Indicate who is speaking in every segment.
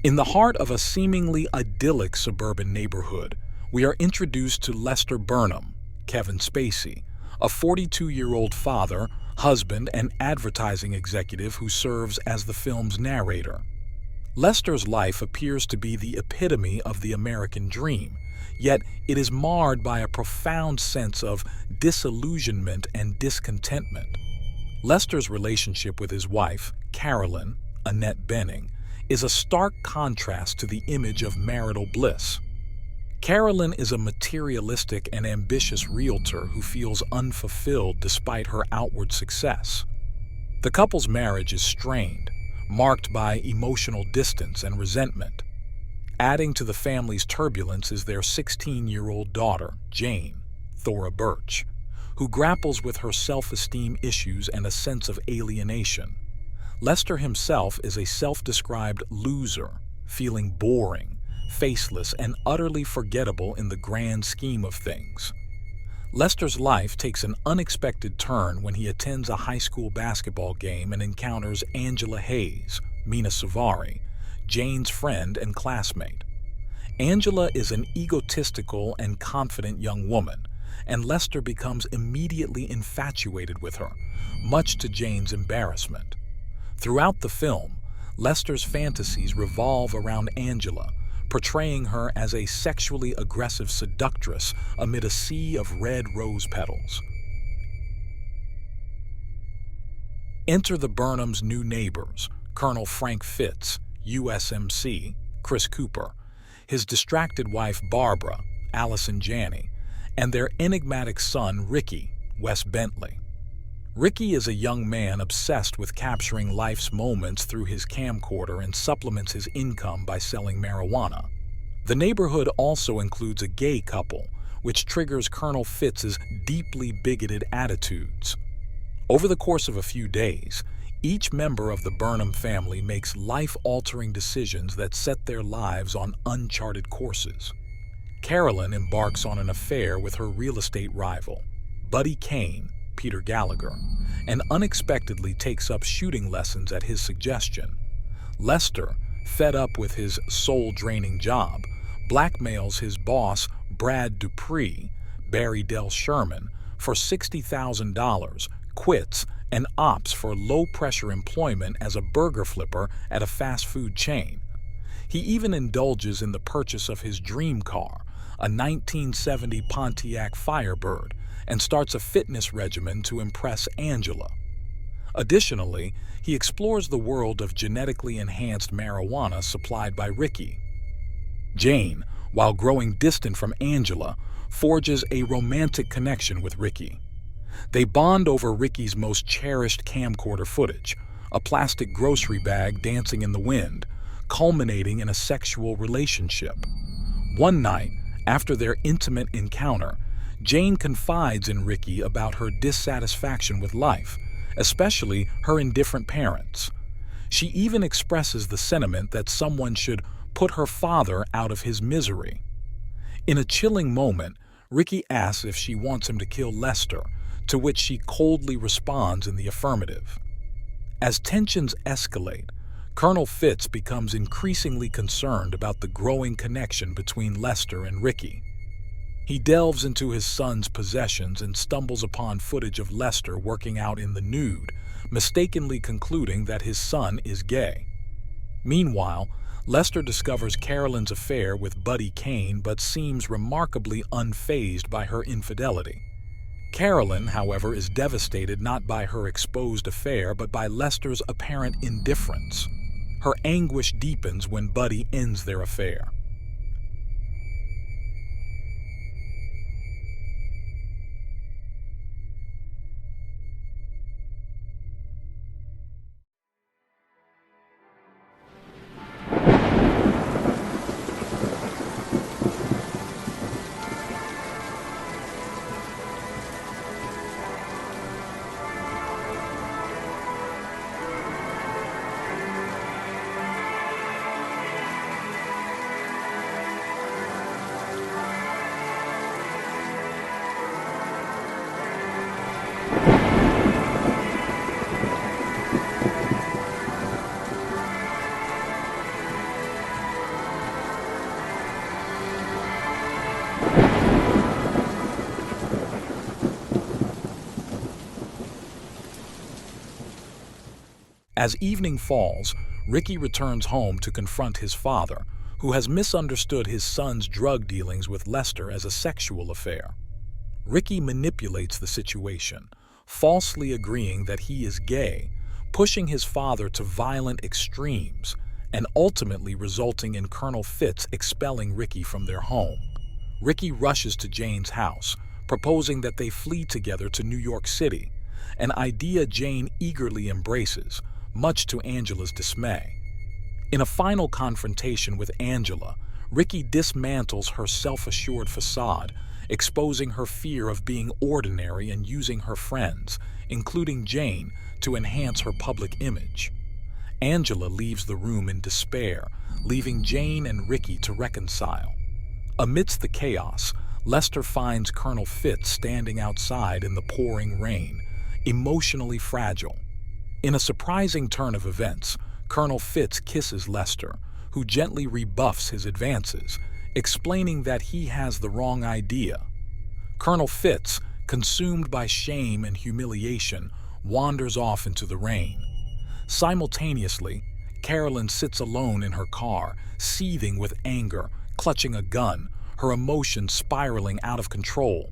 Speaker 1: In the heart of a seemingly idyllic suburban neighborhood, we are introduced to Lester Burnham, Kevin Spacey, a 42-year-old father, husband, and advertising executive who serves as the film's narrator. Lester's life appears to be the epitome of the American dream, yet it is marred by a profound sense of disillusionment and discontentment. Lester's relationship with his wife, Carolyn, Annette Bening, is a stark contrast to the image of marital bliss. Carolyn is a materialistic and ambitious realtor who feels unfulfilled despite her outward success. The couple's marriage is strained, marked by emotional distance and resentment. Adding to the family's turbulence is their 16-year-old daughter, Jane, Thora Birch, who grapples with her self-esteem issues and a sense of alienation. Lester himself is a self-described loser, feeling boring, faceless, and utterly forgettable in the grand scheme of things. Lester's life takes an unexpected turn when he attends a high school basketball game and encounters Angela Hayes, Mina Suvari, Jane's friend and classmate. Angela is an egotistical and confident young woman, and Lester becomes immediately infatuated with her, much to Jane's embarrassment. Throughout the film, Lester's fantasies revolve around Angela, portraying her as a sexually aggressive seductress amid a sea of red rose petals. Enter the Burnhams' new neighbors, Colonel Frank Fitz, USMC, Chris Cooper, his distracted wife Barbara, Allison Janney, and their enigmatic son Ricky, Wes Bentley. Ricky is a young man obsessed with capturing life's moments through his camcorder and supplements his income by selling marijuana. The neighborhood also includes a gay couple, which triggers Colonel Fitz's deeply bigoted attitudes. Over the course of a few days, each member of the Burnham family makes life-altering decisions that set their lives on uncharted courses. Carolyn embarks on an affair with her real estate rival, Buddy Kane, Peter Gallagher, and unexpectedly takes up shooting lessons at his suggestion. Lester, fed up with his soul-draining job, blackmails his boss Brad Dupree, Barry Del Sherman, for $60,000, quits, and opts for low-pressure employment as a burger flipper at a fast food chain. He even indulges in the purchase of his dream car, a 1970 Pontiac Firebird, and starts a fitness regimen to impress Angela. Additionally, he explores the world of genetically enhanced marijuana supplied by Ricky. Jane, while growing distant from Angela, forges a romantic connection with Ricky. They bond over Ricky's most cherished camcorder footage, a plastic grocery bag dancing in the wind, culminating in a sexual relationship. One night, after their intimate encounter, Jane confides in Ricky about her dissatisfaction with life, especially her indifferent parents. She even expresses the sentiment that someone should put her father out of his misery. In a chilling moment, Ricky asks if she wants him to kill Lester, to which she coldly responds in the affirmative. As tensions escalate, Colonel Fitz becomes increasingly concerned about the growing connection between Lester and Ricky. He delves into his son's possessions and stumbles upon footage of Lester working out in the nude, mistakenly concluding that his son is gay. Meanwhile, Lester discovers Carolyn's affair with Buddy Kane but seems remarkably unfazed by her infidelity. Carolyn, however, is devastated not by her exposed affair but by Lester's apparent indifference. Her anguish deepens when Buddy ends their affair. As evening falls, Ricky returns home to confront his father, who has misunderstood his son's drug dealings with Lester as a sexual affair. Ricky manipulates the situation, falsely agreeing that he is gay, pushing his father to violent extremes, and ultimately resulting in Colonel Fitz expelling Ricky from their home. Ricky rushes to Jane's house, proposing that they flee together to New York City, an idea Jane eagerly embraces, much to Angela's dismay. In a final confrontation with Angela, Ricky dismantles her self-assured facade, exposing her fear of being ordinary and using her friends, including Jane, to enhance her public image. Angela leaves the room in despair, leaving Jane and Ricky to reconcile. Amidst the chaos, Lester finds Colonel Fitz standing outside in the pouring rain, emotionally fragile. In a surprising turn of events, Colonel Fitz kisses Lester, who gently rebuffs his advances, explaining that he has the wrong idea. Colonel Fitz, consumed by shame and humiliation, wanders off into the rain. Simultaneously, Carolyn sits alone in her car, seething with anger, clutching a gun, her emotions spiraling out of control.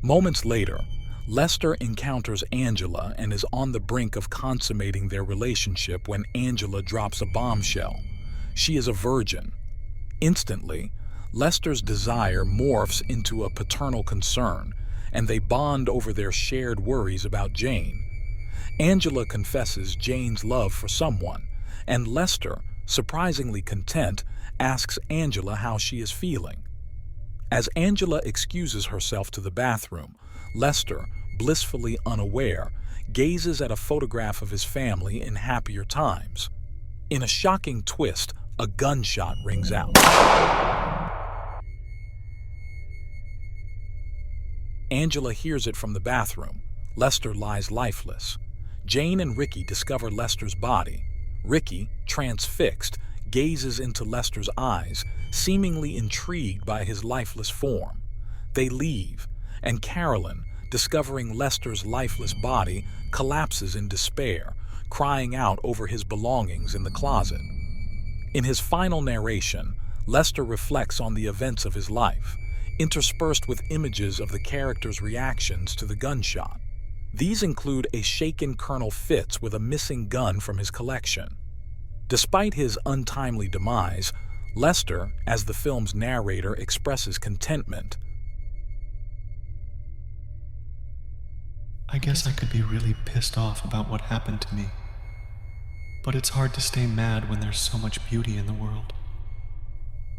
Speaker 1: Moments later, Lester encounters Angela and is on the brink of consummating their relationship when Angela drops a bombshell. She is a virgin. Instantly, Lester's desire morphs into a paternal concern, and they bond over their shared worries about Jane. Angela confesses Jane's love for someone, and Lester, surprisingly content, asks Angela how she is feeling. As Angela excuses herself to the bathroom, Lester, blissfully unaware, gazes at a photograph of his family in happier times. In a shocking twist, a gunshot rings out. Angela hears it from the bathroom. Lester lies lifeless. Jane and Ricky discover Lester's body. Ricky, transfixed, gazes into Lester's eyes, seemingly intrigued by his lifeless form. They leave, and Carolyn, discovering Lester's lifeless body, collapses in despair, crying out over his belongings in the closet. In his final narration, Lester reflects on the events of his life, interspersed with images of the characters' reactions to the gunshot. These include a shaken Colonel Fitz with a missing gun from his collection. Despite his untimely demise, Lester, as the film's narrator, expresses contentment.
Speaker 2: I guess I could be really pissed off about what happened to me. But it's hard to stay mad when there's so much beauty in the world.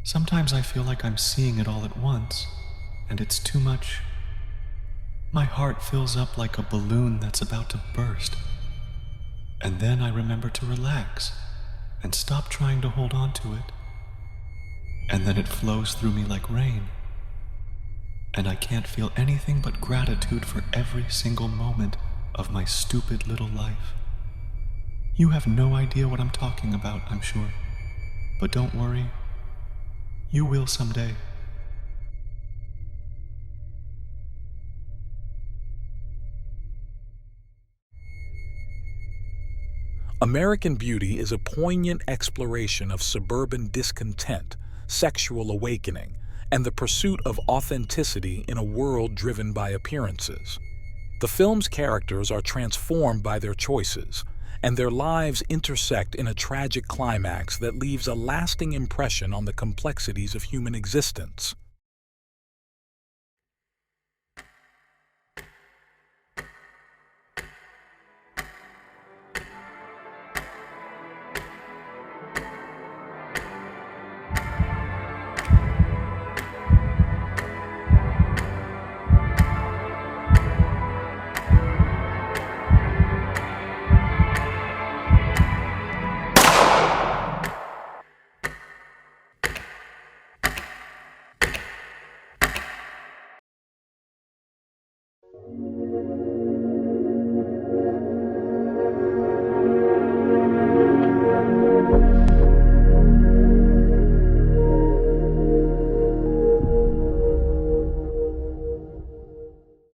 Speaker 2: Sometimes I feel like I'm seeing it all at once, and it's too much. My heart fills up like a balloon that's about to burst. And then I remember to relax and stop trying to hold on to it. And then it flows through me like rain. And I can't feel anything but gratitude for every single moment of my stupid little life. You have no idea what I'm talking about, I'm sure. But don't worry. You will someday.
Speaker 1: American Beauty is a poignant exploration of suburban discontent, sexual awakening, and the pursuit of authenticity in a world driven by appearances. The film's characters are transformed by their choices, and their lives intersect in a tragic climax that leaves a lasting impression on the complexities of human existence.